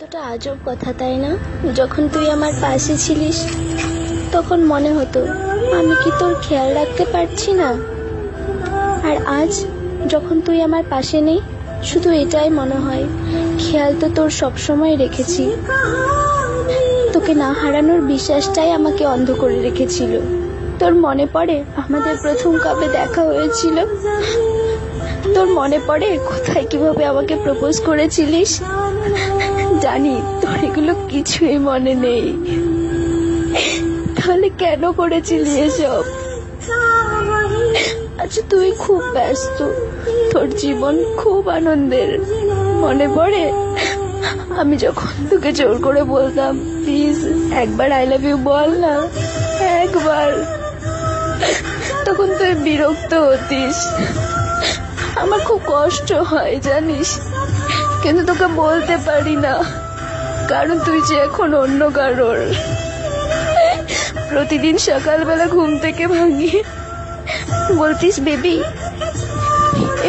কতটা আজব কথা তাই না? যখন তুই আমার পাশে ছিলিস তখন মনে হতো আমি কি তোর খেয়াল রাখতে পারছি না, আর আজ যখন তুই আমার পাশে নেই শুধু এটাই মনে হয় খেয়াল তো তোর সবসময় রেখেছি। তোকে না হারানোর বিশ্বাসটাই আমাকে অন্ধ করে রেখেছিল। তোর মনে পড়ে আমাদের প্রথম কবে দেখা হয়েছিল? তোর মনে পড়ে কোথায় কিভাবে আমাকে প্রপোজ করেছিলিস? জানি তোর এগুলো কিছুই মনে নেই, তাহলে কেন করেছিলি এসব? আচ্ছা তুই খুব ব্যস্ত, তোর জীবন খুব আনন্দের। মনে পড়ে আমি যখন তোকে জোর করে বলতাম প্লিজ একবার আই লাভ ইউ বল না, একবার, তখন তুই বিরক্ত হতিস। আমার খুব কষ্ট হয় জানিস, কিন্তু তোকে বলতে পারি না, কারণ তুই যে এখন অন্য কারোর। প্রতিদিন সকালবেলা ঘুম থেকে ভাঙিয়ে বলতিস বেবি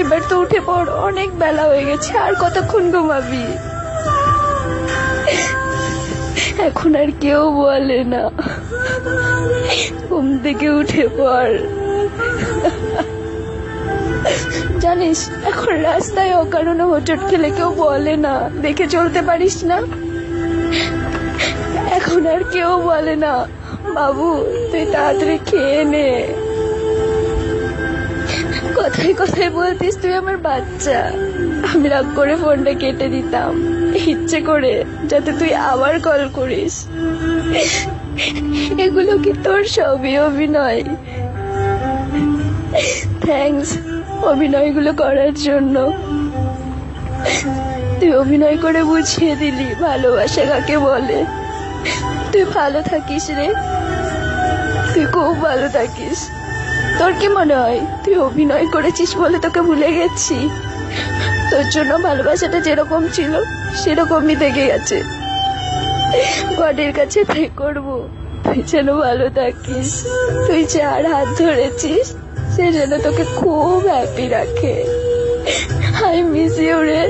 এবার তো উঠে পড়, অনেক বেলা হয়ে গেছে, আর কতক্ষণ ঘুমাবি? এখন আর কেউ বলে না ঘুম থেকে উঠে পড়। জানিস এখন রাস্তায় অকারণে হোঁচট খেলে কেউ বলে না দেখে চলতে পারিস না। এখন আর কেউ বলে না বাবু তুই তাড়াতাড়ি খেয়ে নে। কথায় কথায় বলতিস তুই আমার বাচ্চা। আমি রাগ করে ফোনটা কেটে দিতাম ইচ্ছে করে, যাতে তুই আবার কল করিস। এগুলো কি তোর সবই অভিনয়? থ্যাঙ্কস অভিনয়গুলো করার জন্য। তুই অভিনয় করে বুঝিয়ে দিলি ভালোবাসা কাকে বলে। তুই ভালো থাকিস রে, তুই খুব ভালো থাকিস। তোর কি মনে হয় তুই অভিনয় করেছিস বলে তোকে ভুলে গেছি? তোর জন্য ভালোবাসাটা যেরকম ছিল সেরকমই থেকে গেছে। গডের কাছে তাই করবো তুই যেন ভালো থাকিস। তুই যার হাত ধরেছিস সে যেন তোকে খুব হ্যাপি রাখে। আই মিস ইউ রে।